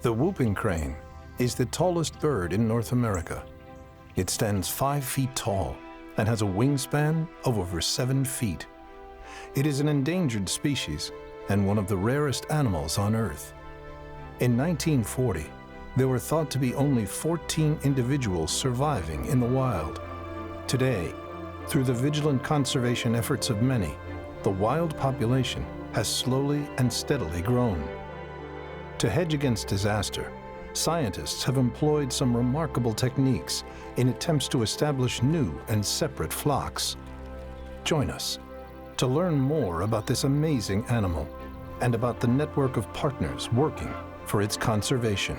The whooping crane is the tallest bird in North America. It stands 5 feet tall and has a wingspan of over 7 feet. It is an endangered species and one of the rarest animals on Earth. In 1940, there were thought to be only 14 individuals surviving in the wild. Today, through the vigilant conservation efforts of many, the wild population has slowly and steadily grown. To hedge against disaster, scientists have employed some remarkable techniques in attempts to establish new and separate flocks. Join us to learn more about this amazing animal and about the network of partners working for its conservation.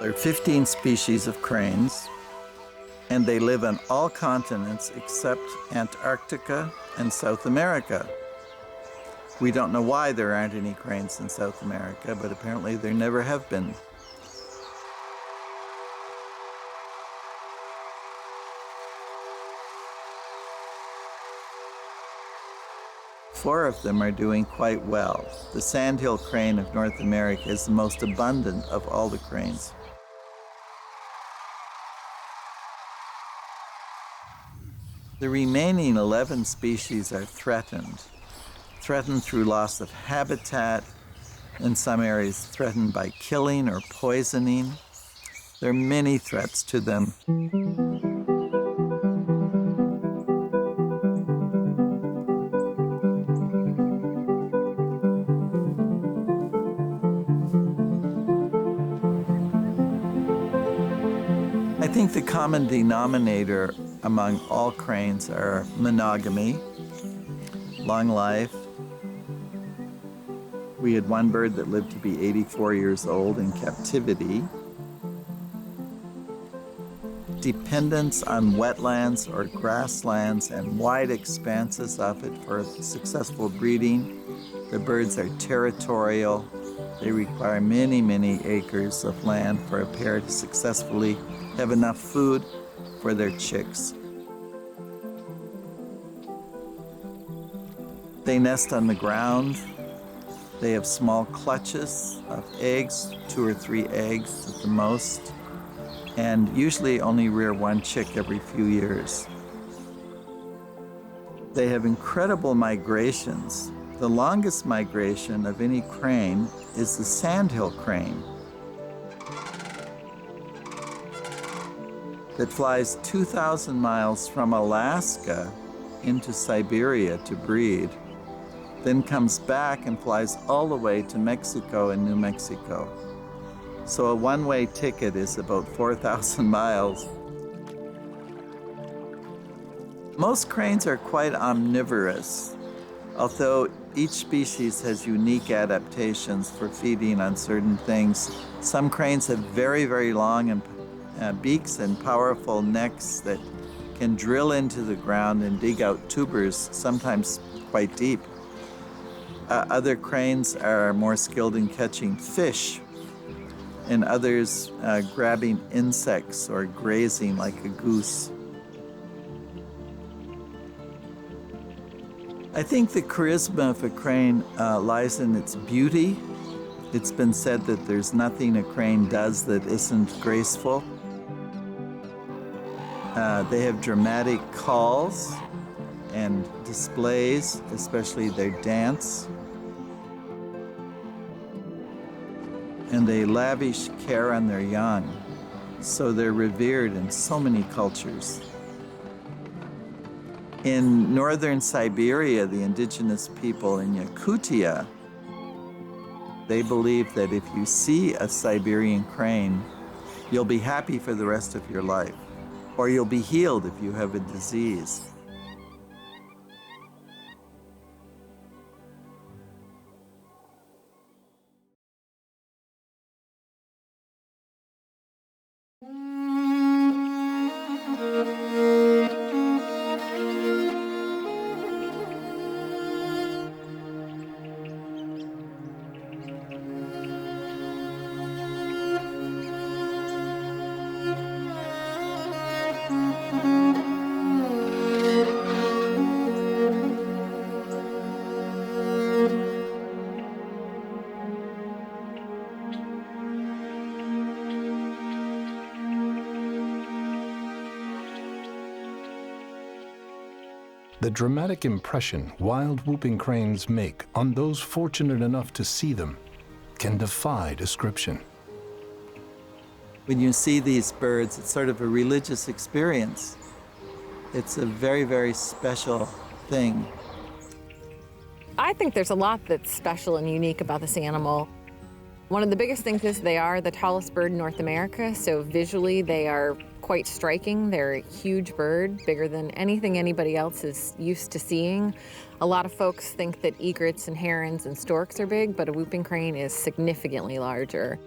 There are 15 species of cranes, and they live on all continents except Antarctica and South America. We don't know why there aren't any cranes in South America, but apparently there never have been. Four of them are doing quite well. The sandhill crane of North America is the most abundant of all the cranes. The remaining 11 species are threatened through loss of habitat, in some areas threatened by killing or poisoning. There are many threats to them. I think the common denominator among all cranes are monogamy, long life. We had one bird that lived to be 84 years old in captivity. Dependence on wetlands or grasslands and wide expanses of it for successful breeding. The birds are territorial. They require many, many acres of land for a pair to successfully have enough food for their chicks. They nest on the ground. They have small clutches of eggs, 2 or 3 eggs at the most, and usually only rear one chick every few years. They have incredible migrations. The longest migration of any crane is the sandhill crane, that flies 2,000 miles from Alaska into Siberia to breed, then comes back and flies all the way to Mexico and New Mexico. So a one-way ticket is about 4,000 miles. Most cranes are quite omnivorous, although each species has unique adaptations for feeding on certain things. Some cranes have very, very long and beaks and powerful necks that can drill into the ground and dig out tubers, sometimes quite deep. Other cranes are more skilled in catching fish, and others grabbing insects or grazing like a goose. I think the charisma of a crane lies in its beauty. It's been said that there's nothing a crane does that isn't graceful. They have dramatic calls and displays, especially their dance. And they lavish care on their young, so they're revered in so many cultures. In northern Siberia, the indigenous people in Yakutia They believe that if you see a Siberian crane, you'll be happy for the rest of your life, or you'll be healed if you have a disease. The dramatic impression wild whooping cranes make on those fortunate enough to see them can defy description. When you see these birds, it's sort of a religious experience. It's a very, very special thing. I think there's a lot that's special and unique about this animal. One of the biggest things is they are the tallest bird in North America, so visually they are quite striking. They're a huge bird, bigger than anything anybody else is used to seeing. A lot of folks think that egrets and herons and storks are big, but a whooping crane is significantly larger.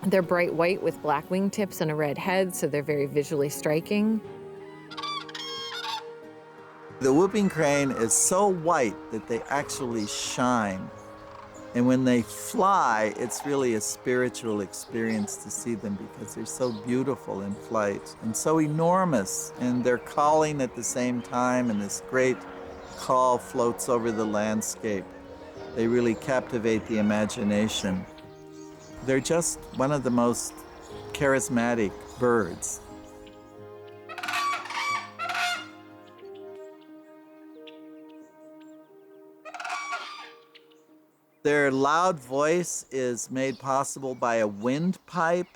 They're bright white with black wingtips and a red head, so they're very visually striking. The whooping crane is so white that they actually shine. And when they fly, it's really a spiritual experience to see them because they're so beautiful in flight and so enormous. And they're calling at the same time, and this great call floats over the landscape. They really captivate the imagination. They're just one of the most charismatic birds. Their loud voice is made possible by a windpipe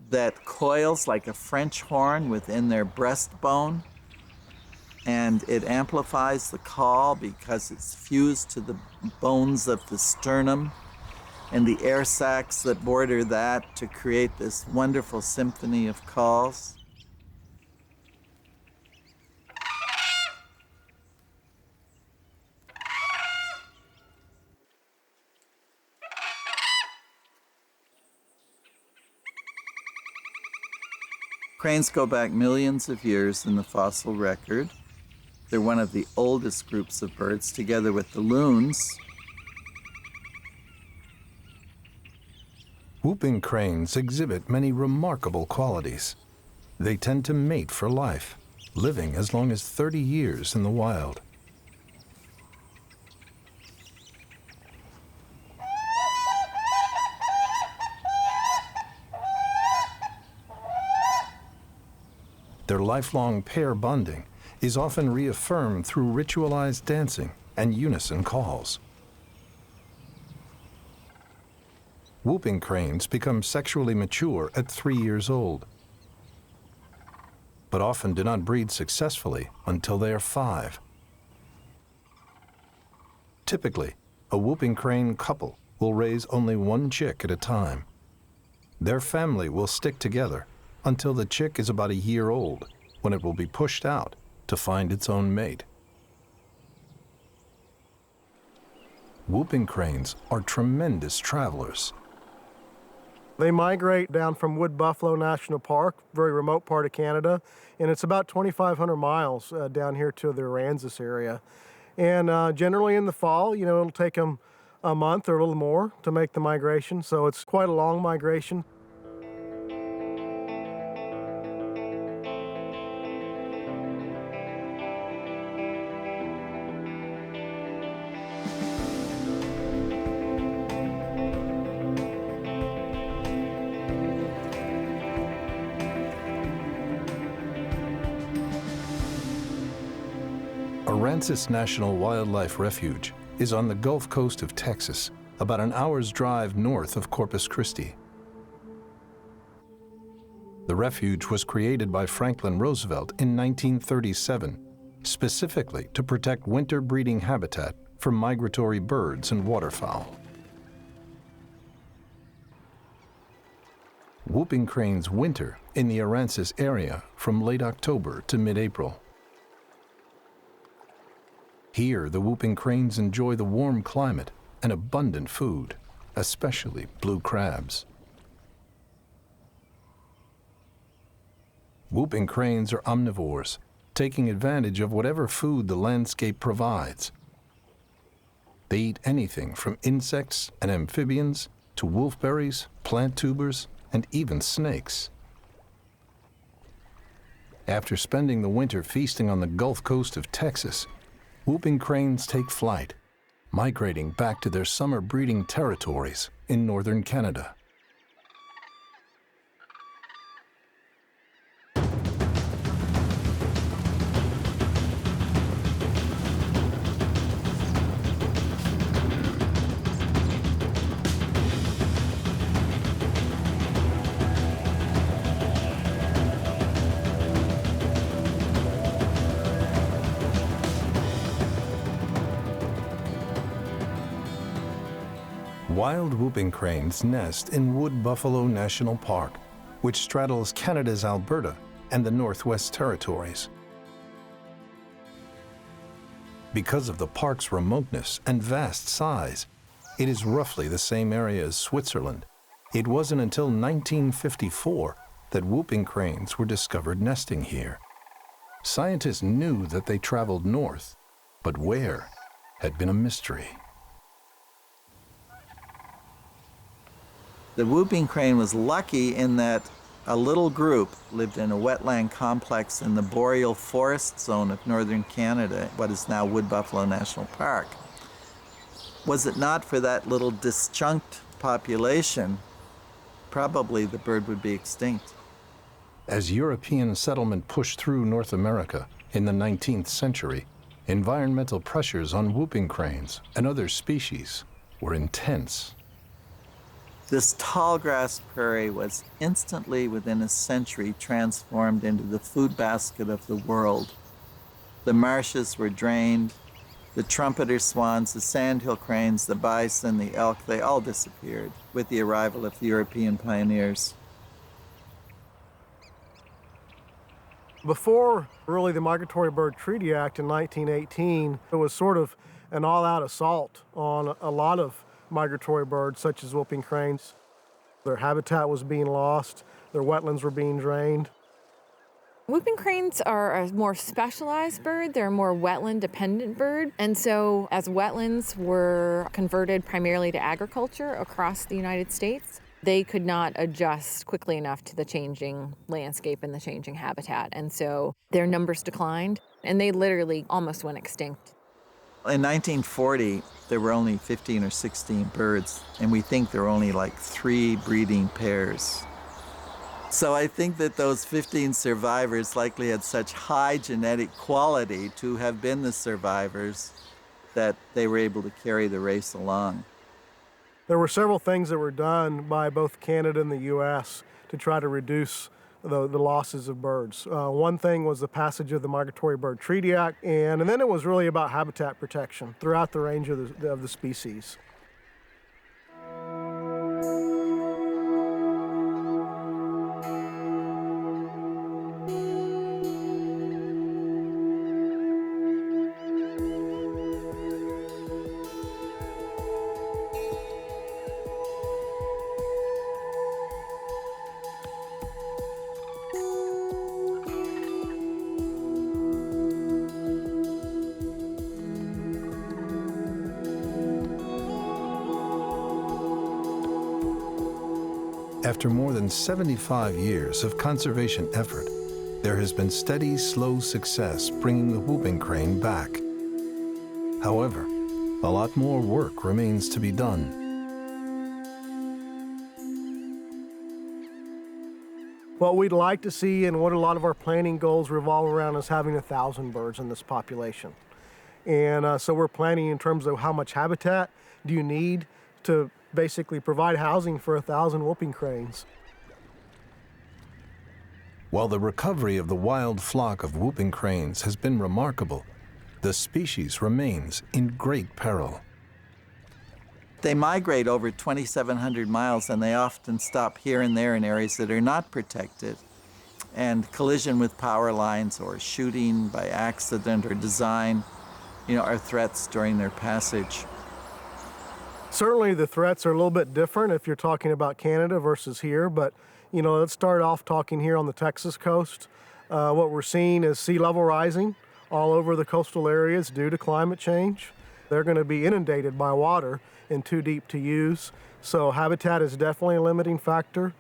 that coils like a French horn within their breastbone, and it amplifies the call because it's fused to the bones of the sternum and the air sacs that border that to create this wonderful symphony of calls. Cranes go back millions of years in the fossil record. They're one of the oldest groups of birds, together with the loons. Whooping cranes exhibit many remarkable qualities. They tend to mate for life, living as long as 30 years in the wild. Their lifelong pair bonding is often reaffirmed through ritualized dancing and unison calls. Whooping cranes become sexually mature at 3 years old, but often do not breed successfully until they are 5. Typically, a whooping crane couple will raise only one chick at a time. Their family will stick together until the chick is about a year old, when it will be pushed out to find its own mate. Whooping cranes are tremendous travelers. They migrate down from Wood Buffalo National Park, very remote part of Canada, and it's about 2,500 miles down here to the Aransas area. And generally in the fall, it'll take them a month or a little more to make the migration, so it's quite a long migration. Aransas National Wildlife Refuge is on the Gulf Coast of Texas, about an hour's drive north of Corpus Christi. The refuge was created by Franklin Roosevelt in 1937, specifically to protect winter breeding habitat for migratory birds and waterfowl. Whooping cranes winter in the Aransas area from late October to mid-April. Here, the whooping cranes enjoy the warm climate and abundant food, especially blue crabs. Whooping cranes are omnivores, taking advantage of whatever food the landscape provides. They eat anything from insects and amphibians to wolfberries, plant tubers, and even snakes. After spending the winter feasting on the Gulf Coast of Texas, whooping cranes take flight, migrating back to their summer breeding territories in northern Canada. Wild whooping cranes nest in Wood Buffalo National Park, which straddles Canada's Alberta and the Northwest Territories. Because of the park's remoteness and vast size, it is roughly the same area as Switzerland. It wasn't until 1954 that whooping cranes were discovered nesting here. Scientists knew that they traveled north, but where had been a mystery. The whooping crane was lucky in that a little group lived in a wetland complex in the boreal forest zone of northern Canada, what is now Wood Buffalo National Park. Was it not for that little disjunct population, probably the bird would be extinct. As European settlement pushed through North America in the 19th century, environmental pressures on whooping cranes and other species were intense. This tall grass prairie was instantly, within a century, transformed into the food basket of the world. The marshes were drained, the trumpeter swans, the sandhill cranes, the bison, the elk, they all disappeared with the arrival of the European pioneers. Before really the Migratory Bird Treaty Act in 1918, it was sort of an all-out assault on a lot of migratory birds, such as whooping cranes. Their habitat was being lost, their wetlands were being drained. Whooping cranes are a more specialized bird. They're a more wetland-dependent bird. And so as wetlands were converted primarily to agriculture across the United States, they could not adjust quickly enough to the changing landscape and the changing habitat. And so their numbers declined, and they literally almost went extinct. In 1940, there were only 15 or 16 birds, and we think there were only like 3 breeding pairs. So I think that those 15 survivors likely had such high genetic quality to have been the survivors that they were able to carry the race along. There were several things that were done by both Canada and the U.S. to try to reduce the losses of birds. One thing was the passage of the Migratory Bird Treaty Act, and then it was really about habitat protection throughout the range of the species. After more than 75 years of conservation effort, there has been steady, slow success bringing the whooping crane back. However, a lot more work remains to be done. What we'd like to see and what a lot of our planning goals revolve around is having 1,000 birds in this population. And so we're planning in terms of how much habitat do you need to basically provide housing for 1,000 whooping cranes. While the recovery of the wild flock of whooping cranes has been remarkable, the species remains in great peril. They migrate over 2,700 miles, and they often stop here and there in areas that are not protected. And collision with power lines or shooting by accident or design, are threats during their passage. Certainly the threats are a little bit different if you're talking about Canada versus here, but let's start off talking here on the Texas coast. What we're seeing is sea level rising all over the coastal areas due to climate change. They're going to be inundated by water and too deep to use. So habitat is definitely a limiting factor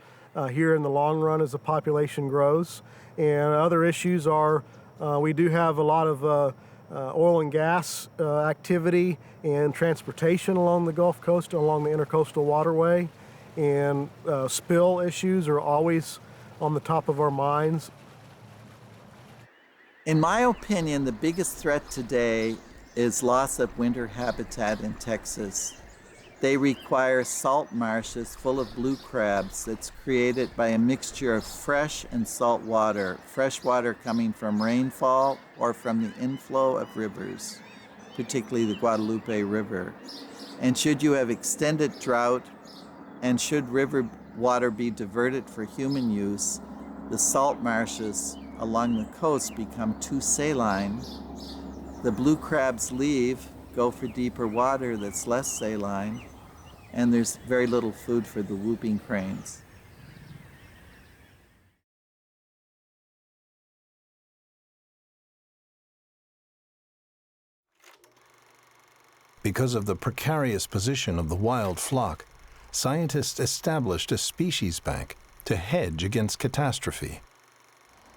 here in the long run as the population grows. And other issues are we do have a lot of oil and gas activity and transportation along the Gulf Coast, along the intercoastal waterway. And spill issues are always on the top of our minds. In my opinion, the biggest threat today is loss of winter habitat in Texas. They require salt marshes full of blue crabs that's created by a mixture of fresh and salt water, fresh water coming from rainfall or from the inflow of rivers, particularly the Guadalupe River. And should you have extended drought, and should river water be diverted for human use, the salt marshes along the coast become too saline. The blue crabs leave, go for deeper water that's less saline, and there's very little food for the whooping cranes. Because of the precarious position of the wild flock, scientists established a species bank to hedge against catastrophe.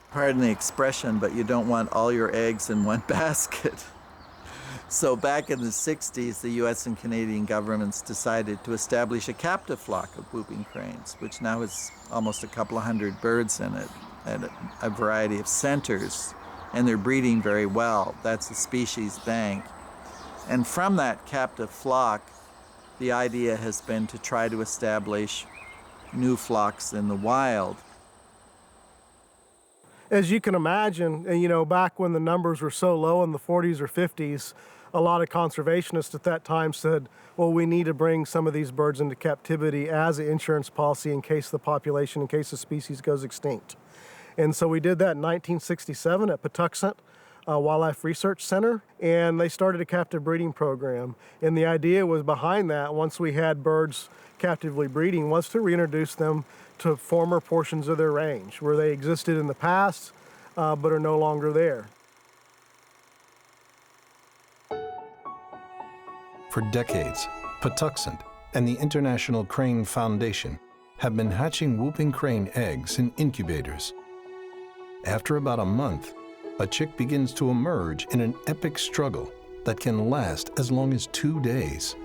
Pardon the expression, but you don't want all your eggs in one basket. So back in the 60s, the US and Canadian governments decided to establish a captive flock of whooping cranes, which now has almost a couple of hundred birds in it at a variety of centers, and they're breeding very well. That's the species bank. And from that captive flock, the idea has been to try to establish new flocks in the wild. As you can imagine, back when the numbers were so low in the 40s or 50s, a lot of conservationists at that time said, well, we need to bring some of these birds into captivity as an insurance policy in case the species goes extinct. And so we did that in 1967 at Patuxent Wildlife Research Center, and they started a captive breeding program. And the idea was behind that, once we had birds captively breeding, was to reintroduce them to former portions of their range where they existed in the past but are no longer there. For decades, Patuxent and the International Crane Foundation have been hatching whooping crane eggs in incubators. After about a month, a chick begins to emerge in an epic struggle that can last as long as 2 days.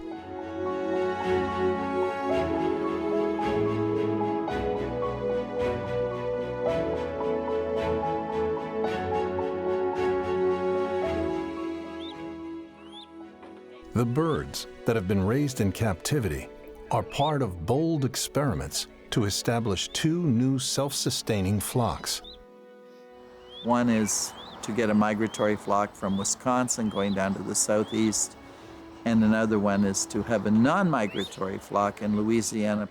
The birds that have been raised in captivity are part of bold experiments to establish 2 new self-sustaining flocks. One is to get a migratory flock from Wisconsin going down to the southeast, and another one is to have a non-migratory flock in Louisiana.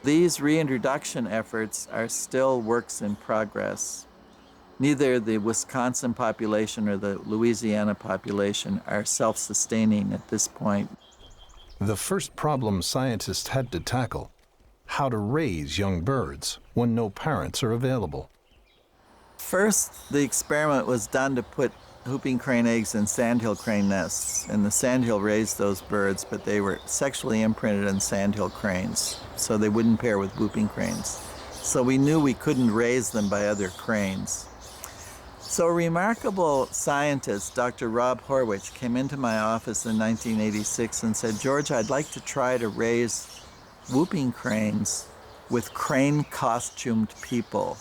These reintroduction efforts are still works in progress. Neither the Wisconsin population or the Louisiana population are self-sustaining at this point. The first problem scientists had to tackle: how to raise young birds when no parents are available. First, the experiment was done to put whooping crane eggs in sandhill crane nests, and the sandhill raised those birds, but they were sexually imprinted in sandhill cranes, so they wouldn't pair with whooping cranes. So we knew we couldn't raise them by other cranes. So a remarkable scientist, Dr. Rob Horwich, came into my office in 1986 and said, "George, I'd like to try to raise whooping cranes with crane-costumed people."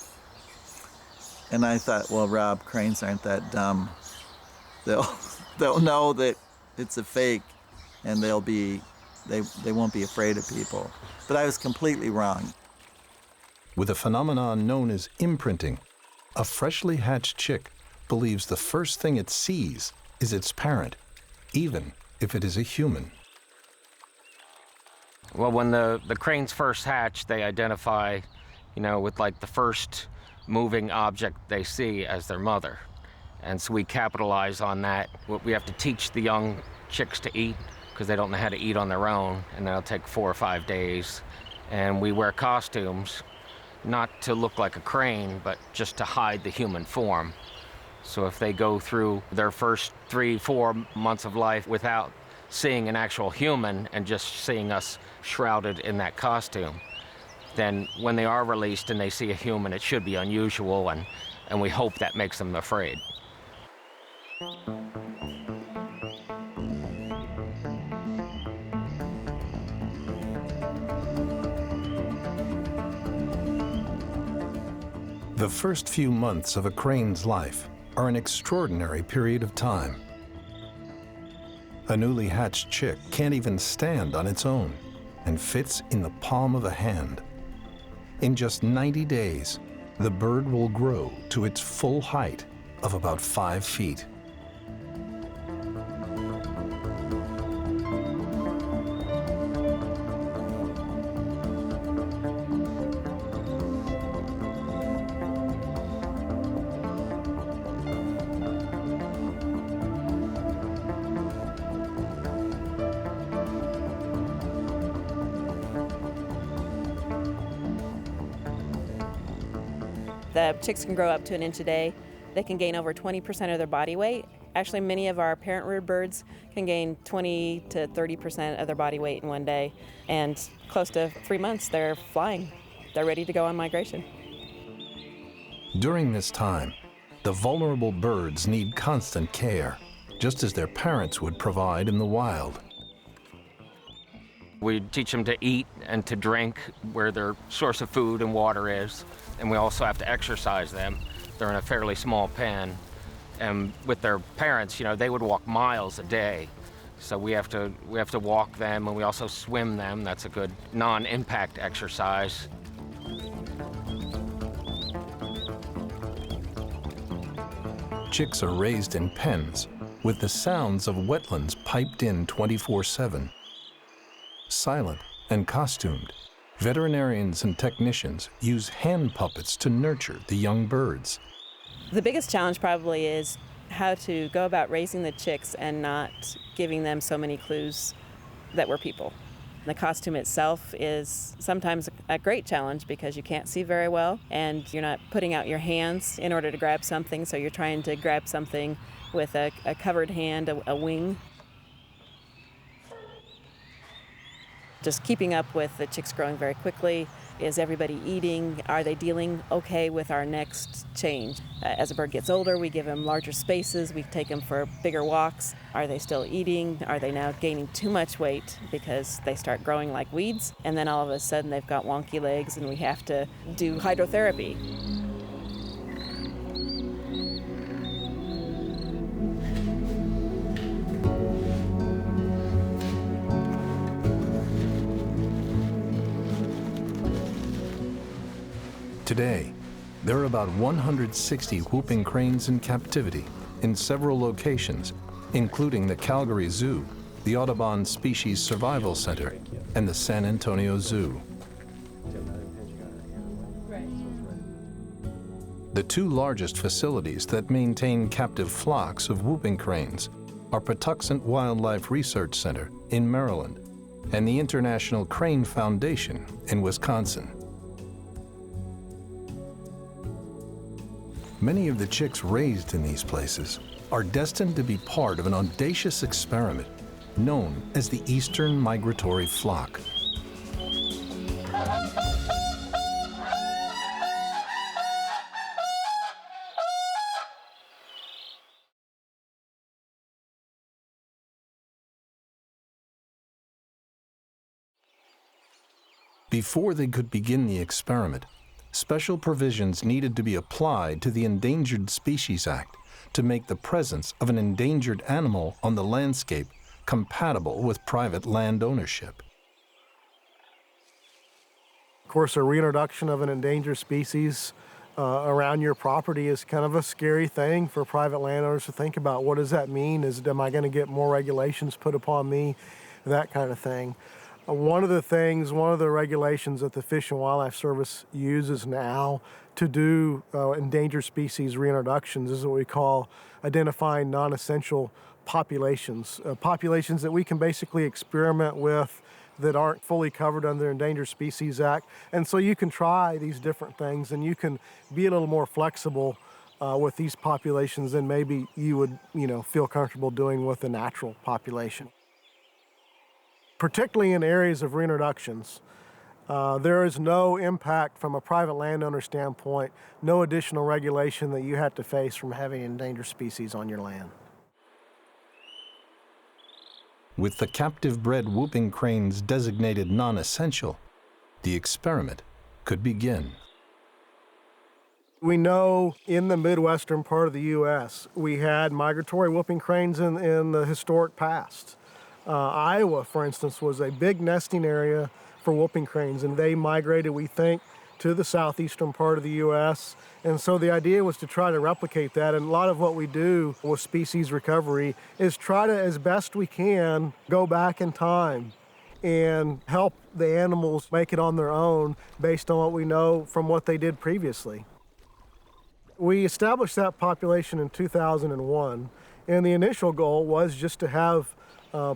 And I thought, well, Rob, cranes aren't that dumb. They'll know that it's a fake, and they won't be afraid of people. But I was completely wrong. With a phenomenon known as imprinting, a freshly hatched chick believes the first thing it sees is its parent, even if it is a human. Well, when the cranes first hatch, they identify, with like the first moving object they see as their mother. And so we capitalize on that. We have to teach the young chicks to eat because they don't know how to eat on their own, and that'll take 4 or 5 days. And we wear costumes, not to look like a crane, but just to hide the human form. So if they go through their first 3-4 months of life without seeing an actual human and just seeing us shrouded in that costume, then when they are released and they see a human, it should be unusual, and we hope that makes them afraid. The first few months of a crane's life are an extraordinary period of time. A newly hatched chick can't even stand on its own and fits in the palm of a hand. In just 90 days, the bird will grow to its full height of about 5 feet. The chicks can grow up to 1 inch a day. They can gain over 20% of their body weight. Actually, many of our parent-reared birds can gain 20 to 30% of their body weight in 1 day. And close to 3 months, they're flying. They're ready to go on migration. During this time, the vulnerable birds need constant care, just as their parents would provide in the wild. We teach them to eat and to drink where their source of food and water is, and we also have to exercise them. They're in a fairly small pen, and with their parents, they would walk miles a day. So we have to walk them, and we also swim them. That's a good non-impact exercise. Chicks are raised in pens with the sounds of wetlands piped in 24/7. Silent and costumed, veterinarians and technicians use hand puppets to nurture the young birds. The biggest challenge probably is how to go about raising the chicks and not giving them so many clues that we're people. The costume itself is sometimes a great challenge because you can't see very well and you're not putting out your hands in order to grab something, so you're trying to grab something with a covered hand, a wing. Just keeping up with the chicks growing very quickly. Is everybody eating? Are they dealing okay with our next change? As a bird gets older, we give them larger spaces. We take them for bigger walks. Are they still eating? Are they now gaining too much weight because they start growing like weeds? And then all of a sudden they've got wonky legs and we have to do hydrotherapy. Today, there are about 160 whooping cranes in captivity in several locations, including the Calgary Zoo, the Audubon Species Survival Center, and the San Antonio Zoo. The 2 largest facilities that maintain captive flocks of whooping cranes are Patuxent Wildlife Research Center in Maryland and the International Crane Foundation in Wisconsin. Many of the chicks raised in these places are destined to be part of an audacious experiment known as the Eastern Migratory Flock. Before they could begin the experiment, special provisions needed to be applied to the Endangered Species Act to make the presence of an endangered animal on the landscape compatible with private land ownership. Of course, a reintroduction of an endangered species around your property is kind of a scary thing for private landowners to think about. What does that mean? Am I going to get more regulations put upon me? That kind of thing. One of the regulations that the Fish and Wildlife Service uses now to do endangered species reintroductions is what we call identifying non-essential populations, populations that we can basically experiment with that aren't fully covered under the Endangered Species Act. And so you can try these different things and you can be a little more flexible with these populations than maybe you would, feel comfortable doing with a natural population. Particularly in areas of reintroductions, there is no impact from a private landowner standpoint, no additional regulation that you have to face from having endangered species on your land. With the captive bred whooping cranes designated non-essential, the experiment could begin. We know in the Midwestern part of the U.S., we had migratory whooping cranes in the historic past. Iowa, for instance, was a big nesting area for whooping cranes, and they migrated, we think, to the southeastern part of the U.S. And so the idea was to try to replicate that. And a lot of what we do with species recovery is try to, as best we can, go back in time and help the animals make it on their own based on what we know from what they did previously. We established that population in 2001, and the initial goal was just to have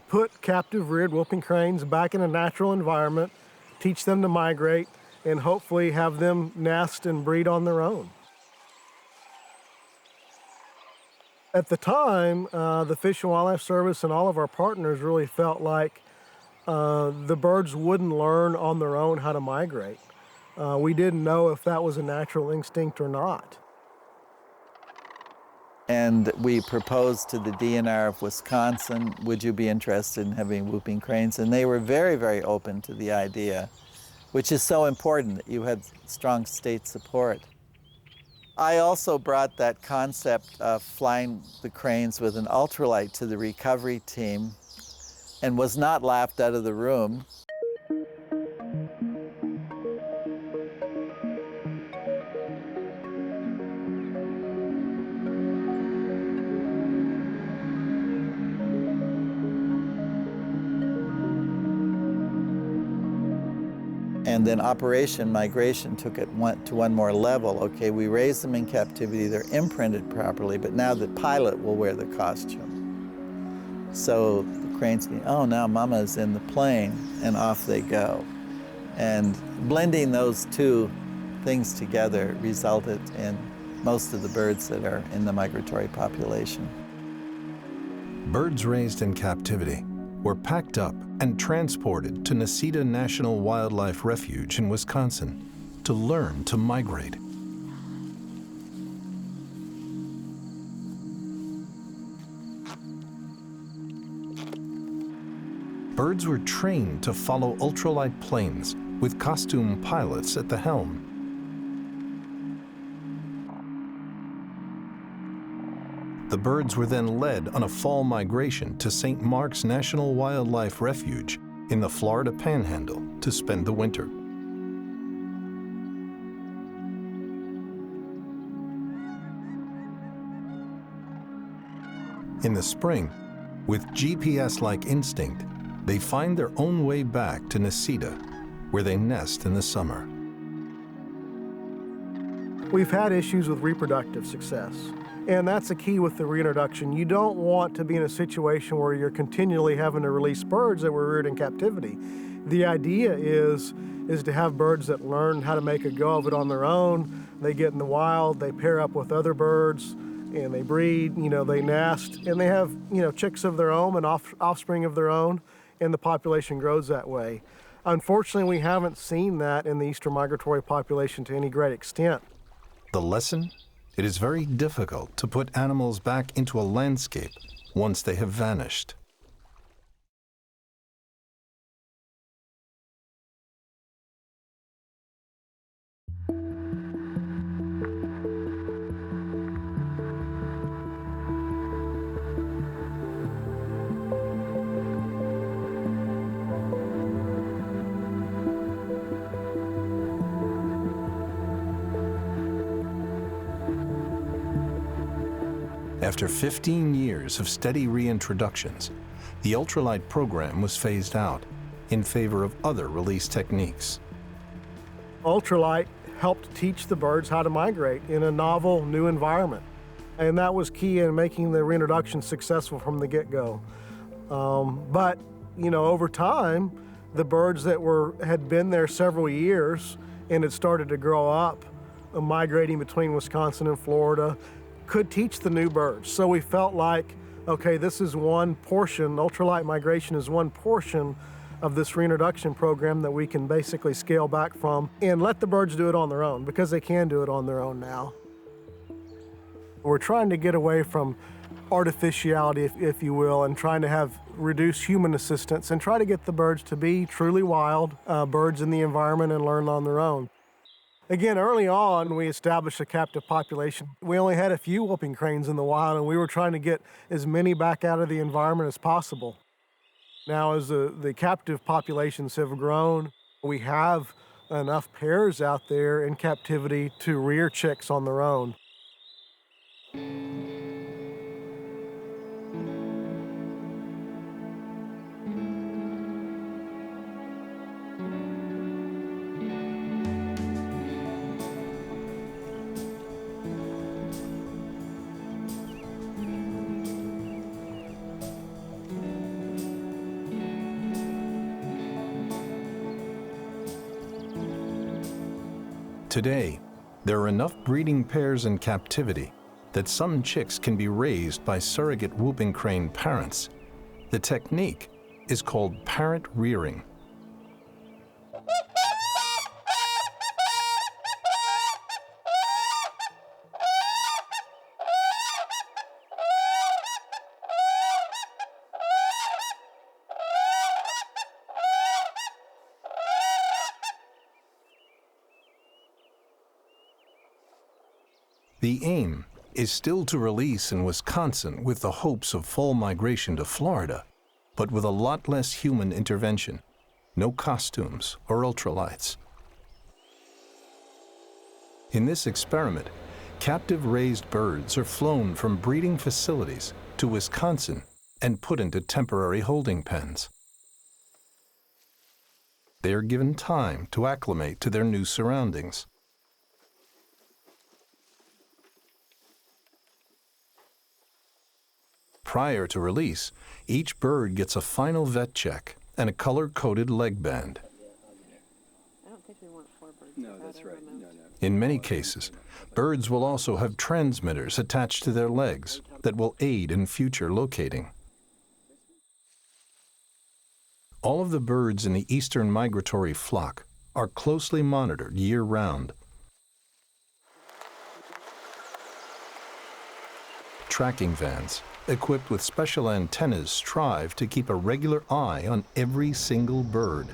put captive reared whooping cranes back in a natural environment, teach them to migrate, and hopefully have them nest and breed on their own. At the time, the Fish and Wildlife Service and all of our partners really felt like the birds wouldn't learn on their own how to migrate. We didn't know if that was a natural instinct or not. And we proposed to the DNR of Wisconsin, would you be interested in having whooping cranes? And they were very, very open to the idea, which is so important that you had strong state support. I also brought that concept of flying the cranes with an ultralight to the recovery team and was not laughed out of the room. And then Operation Migration took it to one more level. Okay, we raise them in captivity, they're imprinted properly, but now the pilot will wear the costume. So the cranes think, oh, now Mama's in the plane, and off they go. And blending those two things together resulted in most of the birds that are in the migratory population. Birds raised in captivity were packed up and transported to Necedah National Wildlife Refuge in Wisconsin to learn to migrate. Birds were trained to follow ultralight planes with costume pilots at the helm. The birds were then led on a fall migration to St. Mark's National Wildlife Refuge in the Florida Panhandle to spend the winter. In the spring, with GPS-like instinct, they find their own way back to Necedah, where they nest in the summer. We've had issues with reproductive success. And that's the key with the reintroduction. You don't want to be in a situation where you're continually having to release birds that were reared in captivity. The idea is to have birds that learn how to make a go of it on their own. They get in the wild, they pair up with other birds, and they breed, they nest, and they have, chicks of their own and offspring of their own, and the population grows that way. Unfortunately, we haven't seen that in the eastern migratory population to any great extent. The lesson? It is very difficult to put animals back into a landscape once they have vanished. After 15 years of steady reintroductions, the ultralight program was phased out in favor of other release techniques. Ultralight helped teach the birds how to migrate in a novel, new environment. And that was key in making the reintroduction successful from the get-go. But, over time, the birds that had been there several years and had started to grow up, migrating between Wisconsin and Florida, could teach the new birds. So we felt like, okay, this is one portion, ultralight migration is one portion of this reintroduction program that we can basically scale back from and let the birds do it on their own, because they can do it on their own now. We're trying to get away from artificiality, if you will, and trying to have reduced human assistance and try to get the birds to be truly wild birds in the environment and learn on their own. Again, early on, we established a captive population. We only had a few whooping cranes in the wild, and we were trying to get as many back out of the environment as possible. Now, as the captive populations have grown, we have enough pairs out there in captivity to rear chicks on their own. Today, there are enough breeding pairs in captivity that some chicks can be raised by surrogate whooping crane parents. The technique is called parent rearing. The aim is still to release in Wisconsin with the hopes of full migration to Florida, but with a lot less human intervention, no costumes or ultralights. In this experiment, captive raised birds are flown from breeding facilities to Wisconsin and put into temporary holding pens. They are given time to acclimate to their new surroundings. Prior to release, each bird gets a final vet check and a color-coded leg band. I don't think we want 4 birds. No, that's right. No. In many cases, birds will also have transmitters attached to their legs that will aid in future locating. All of the birds in the eastern migratory flock are closely monitored year-round. Tracking vans equipped with special antennas strive to keep a regular eye on every single bird.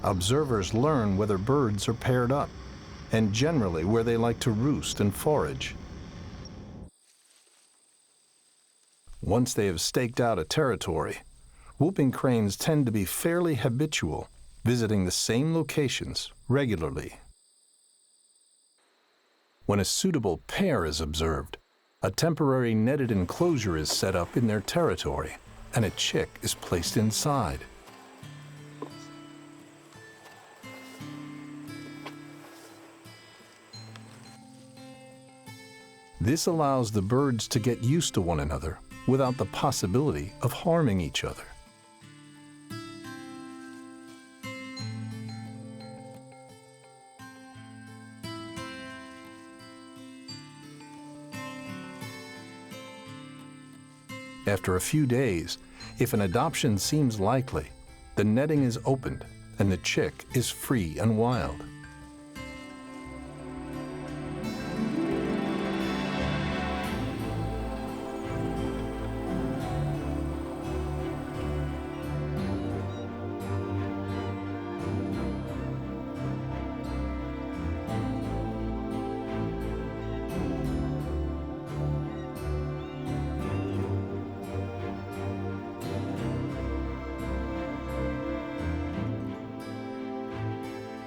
Observers learn whether birds are paired up and generally where they like to roost and forage. Once they have staked out a territory, whooping cranes tend to be fairly habitual, visiting the same locations regularly. When a suitable pair is observed, a temporary netted enclosure is set up in their territory, and a chick is placed inside. This allows the birds to get used to one another without the possibility of harming each other. After a few days, if an adoption seems likely, the netting is opened and the chick is free and wild.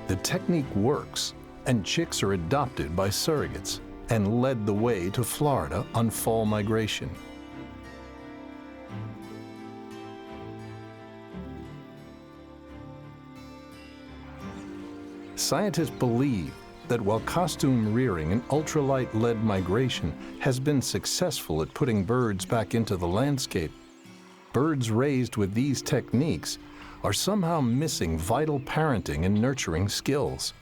The technique works, and chicks are adopted by surrogates and led the way to Florida on fall migration. Scientists believe that while costume rearing and ultralight-led migration has been successful at putting birds back into the landscape, birds raised with these techniques are somehow missing vital parenting and nurturing skills.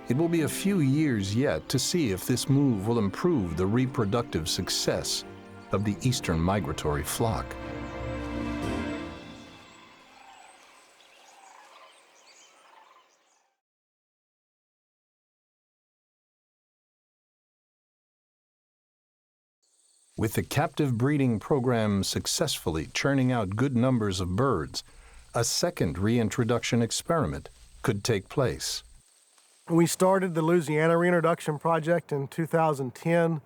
It will be a few years yet to see if this move will improve the reproductive success of the eastern migratory flock. With the captive breeding program successfully churning out good numbers of birds, a second reintroduction experiment could take place. We started the Louisiana reintroduction project in 2010.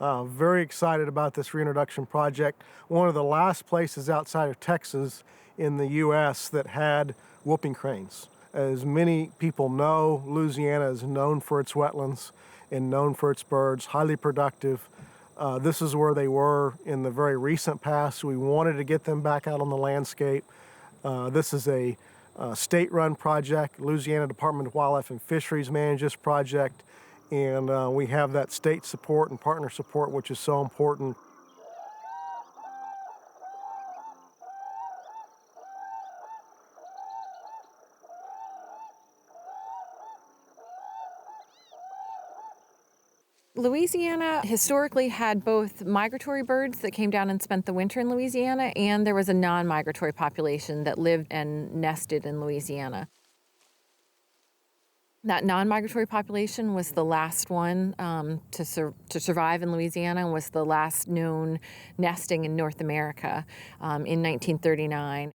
Very excited about this reintroduction project. One of the last places outside of Texas in the U.S. that had whooping cranes. As many people know, Louisiana is known for its wetlands and known for its birds, highly productive. This is where they were in the very recent past. We wanted to get them back out on the landscape. This is a state-run project. Louisiana Department of Wildlife and Fisheries manages this project, and we have that state support and partner support, which is so important. Louisiana historically had both migratory birds that came down and spent the winter in Louisiana, and there was a non-migratory population that lived and nested in Louisiana. That non-migratory population was the last one to survive in Louisiana and was the last known nesting in North America in 1939.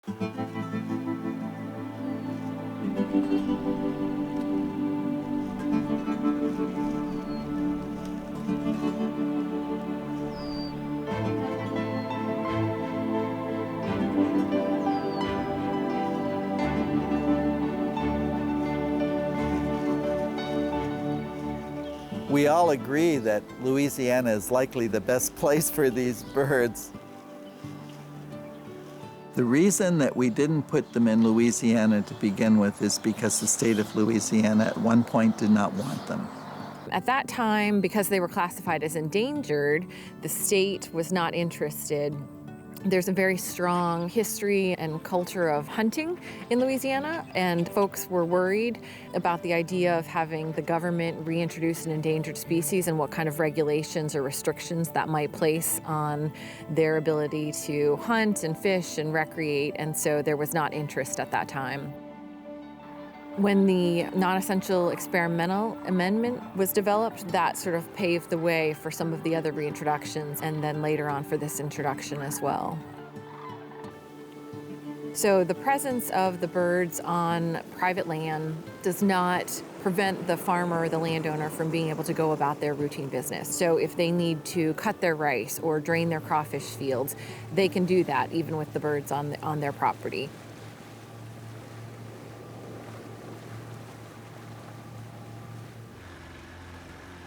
We all agree that Louisiana is likely the best place for these birds. The reason that we didn't put them in Louisiana to begin with is because the state of Louisiana at one point did not want them. At that time, because they were classified as endangered, the state was not interested. There's a very strong history and culture of hunting in Louisiana, and folks were worried about the idea of having the government reintroduce an endangered species and what kind of regulations or restrictions that might place on their ability to hunt and fish and recreate, and so there was not interest at that time. When the non-essential experimental amendment was developed, that sort of paved the way for some of the other reintroductions, and then later on for this introduction as well. So the presence of the birds on private land does not prevent the farmer or the landowner from being able to go about their routine business. So if they need to cut their rice or drain their crawfish fields, they can do that even with the birds on their property.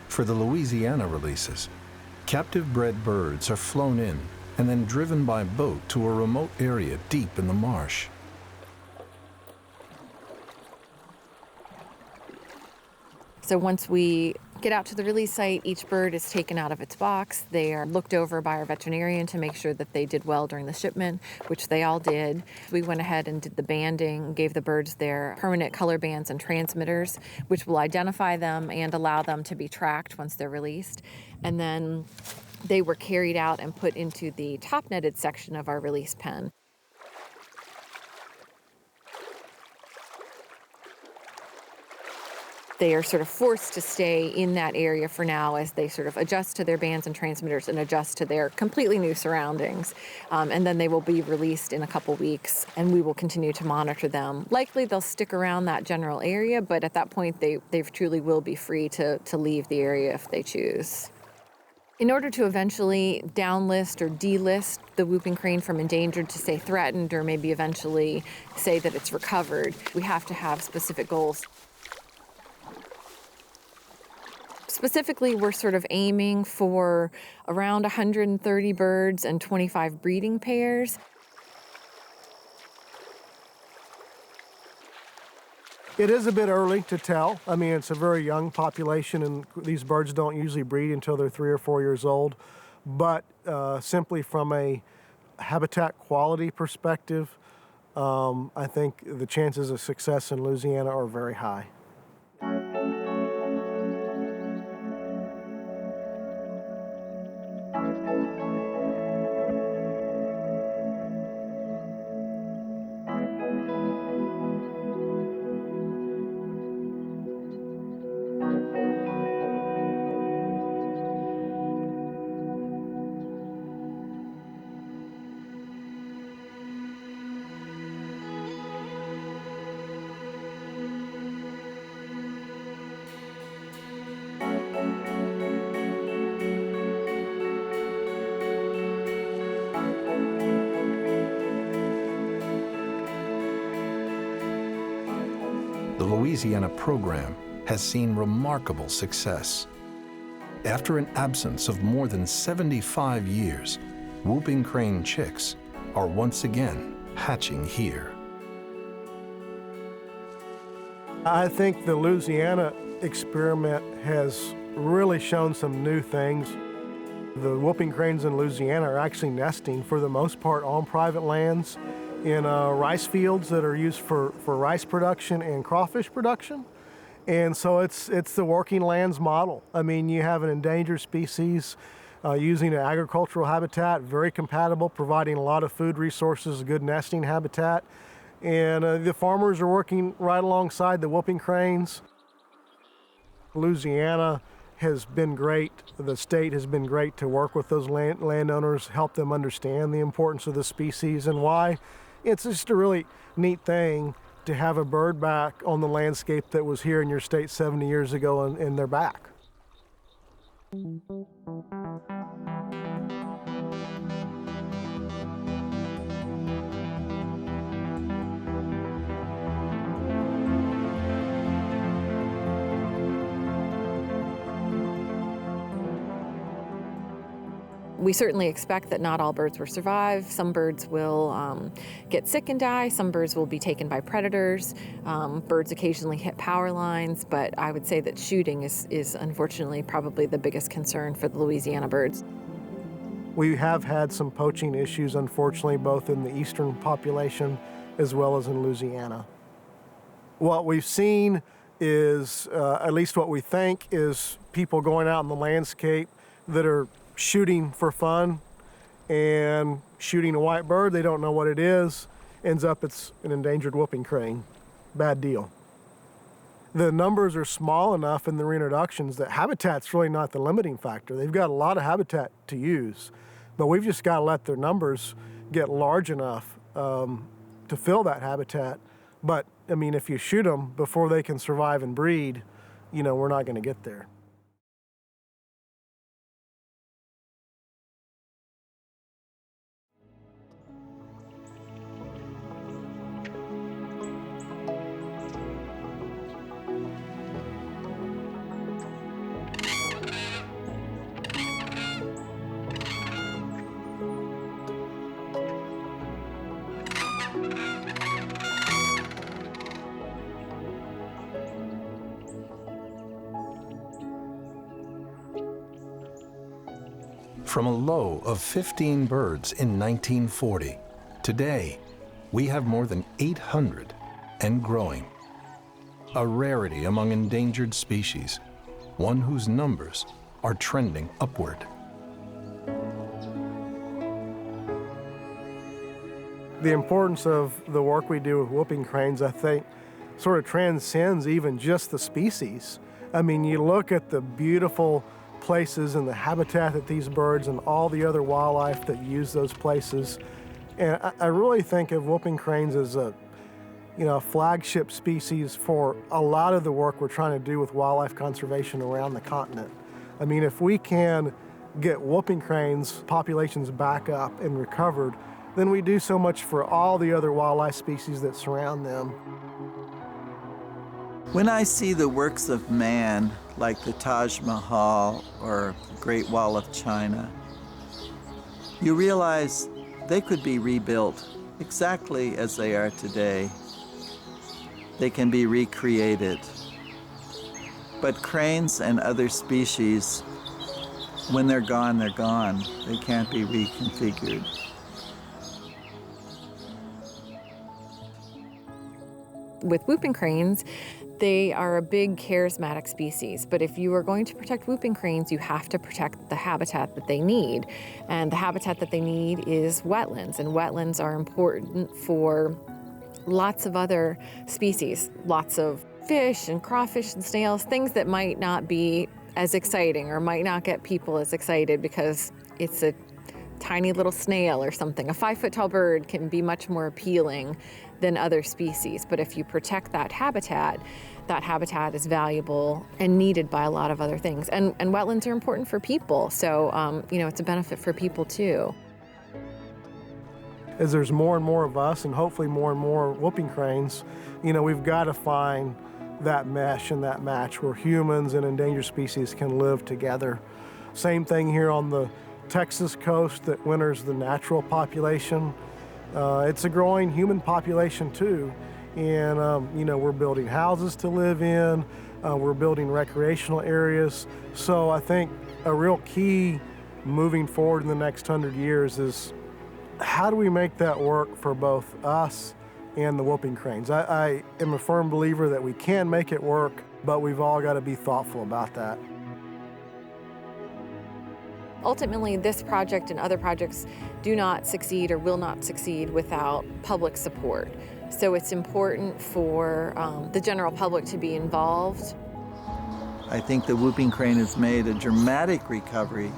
For the Louisiana releases, captive bred birds are flown in and then driven by boat to a remote area deep in the marsh. So once we get out to the release site, each bird is taken out of its box. They are looked over by our veterinarian to make sure that they did well during the shipment, which they all did. We went ahead and did the banding, gave the birds their permanent color bands and transmitters, which will identify them and allow them to be tracked once they're released. And then they were carried out and put into the top-netted section of our release pen. They are sort of forced to stay in that area for now as they sort of adjust to their bands and transmitters and adjust to their completely new surroundings. And then they will be released in a couple weeks, and we will continue to monitor them. Likely they'll stick around that general area, but at that point they truly will be free to leave the area if they choose. In order to eventually downlist or delist the whooping crane from endangered to say threatened, or maybe eventually say that it's recovered, we have to have specific goals. Specifically, we're sort of aiming for around 130 birds and 25 breeding pairs. It is a bit early to tell. I mean, it's a very young population, and these birds don't usually breed until they're 3 or 4 years old. But simply from a habitat quality perspective, I think the chances of success in Louisiana are very high. The Louisiana program has seen remarkable success. After an absence of more than 75 years, whooping crane chicks are once again hatching here. I think the Louisiana experiment has really shown some new things. The whooping cranes in Louisiana are actually nesting for the most part on private lands in rice fields that are used for rice production and crawfish production. And so it's the working lands model. I mean, you have an endangered species using an agricultural habitat, very compatible, providing a lot of food resources, a good nesting habitat. And the farmers are working right alongside the whooping cranes. Louisiana has been great. The state has been great to work with those landowners, help them understand the importance of the species and why. It's just a really neat thing to have a bird back on the landscape that was here in your state 70 years ago, and they're back. We certainly expect that not all birds will survive. Some birds will get sick and die. Some birds will be taken by predators. Birds occasionally hit power lines, but I would say that shooting is unfortunately probably the biggest concern for the Louisiana birds. We have had some poaching issues, unfortunately, both in the eastern population as well as in Louisiana. What we've seen is, at least what we think, is people going out in the landscape that are shooting for fun and shooting a white bird. They don't know what it is. Ends up it's an endangered whooping crane. Bad deal. The numbers are small enough in the reintroductions that habitat's really not the limiting factor. They've got a lot of habitat to use, but we've just got to let their numbers get large enough to fill that habitat. But I mean, if you shoot them before they can survive and breed, you know, we're not going to get there. From a low of 15 birds in 1940, today we have more than 800 and growing. A rarity among endangered species, one whose numbers are trending upward. The importance of the work we do with whooping cranes, I think, sort of transcends even just the species. I mean, you look at the beautiful places and the habitat that these birds and all the other wildlife that use those places. And I really think of whooping cranes as a flagship species for a lot of the work we're trying to do with wildlife conservation around the continent. I mean, if we can get whooping cranes populations back up and recovered, then we do so much for all the other wildlife species that surround them. When I see the works of man, like the Taj Mahal or the Great Wall of China, you realize they could be rebuilt exactly as they are today. They can be recreated. But cranes and other species, when they're gone, they're gone. They can't be reconfigured. With whooping cranes, they are a big charismatic species, but if you are going to protect whooping cranes, you have to protect the habitat that they need. And the habitat that they need is wetlands, and wetlands are important for lots of other species, lots of fish and crawfish and snails, things that might not be as exciting or might not get people as excited because it's a tiny little snail or something. A 5-foot tall bird can be much more appealing than other species, but if you protect that habitat is valuable and needed by a lot of other things. And wetlands are important for people, so it's a benefit for people too. As there's more and more of us and hopefully more and more whooping cranes, we've got to find that mesh and that match where humans and endangered species can live together. Same thing here on the Texas coast that winters the natural population. It's a growing human population too. And, we're building houses to live in, we're building recreational areas. So I think a real key moving forward in the next 100 years is how do we make that work for both us and the whooping cranes? I am a firm believer that we can make it work, but we've all got to be thoughtful about that. Ultimately, this project and other projects do not succeed or will not succeed without public support. So it's important for the general public to be involved. I think the whooping crane has made a dramatic recovery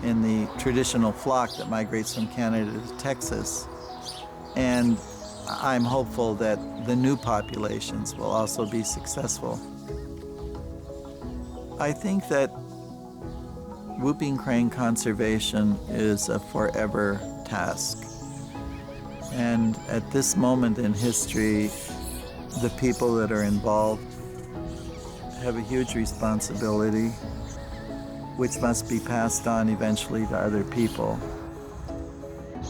in the traditional flock that migrates from Canada to Texas. And I'm hopeful that the new populations will also be successful. I think that whooping crane conservation is a forever task. And at this moment in history, the people that are involved have a huge responsibility, which must be passed on eventually to other people.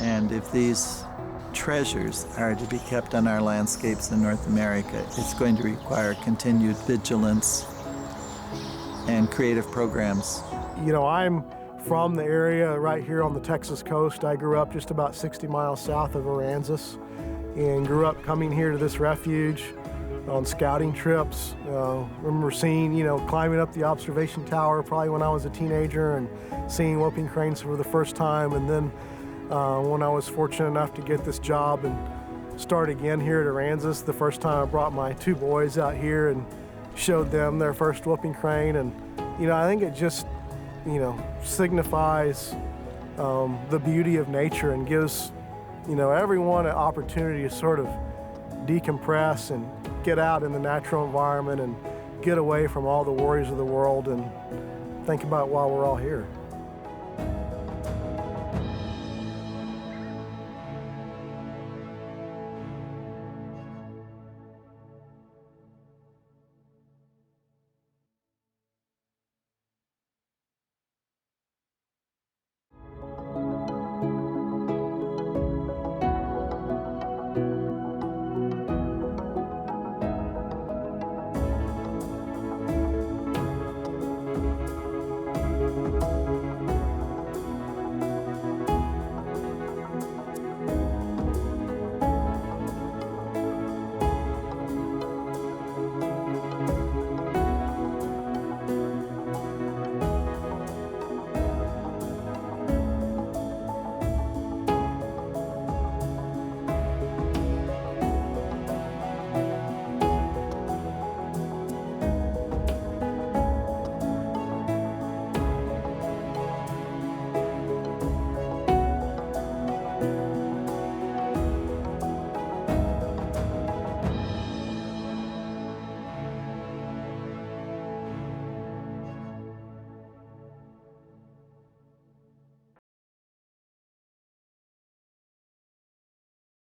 And if these treasures are to be kept on our landscapes in North America, it's going to require continued vigilance and creative programs. I'm from the area right here on the Texas coast. I grew up just about 60 miles south of Aransas and grew up coming here to this refuge on scouting trips. Remember seeing, climbing up the observation tower probably when I was a teenager and seeing whooping cranes for the first time. And then when I was fortunate enough to get this job and start again here at Aransas, the first time I brought my 2 boys out here and showed them their first whooping crane. And, I think it just, signifies the beauty of nature and gives, everyone an opportunity to sort of decompress and get out in the natural environment and get away from all the worries of the world and think about why we're all here.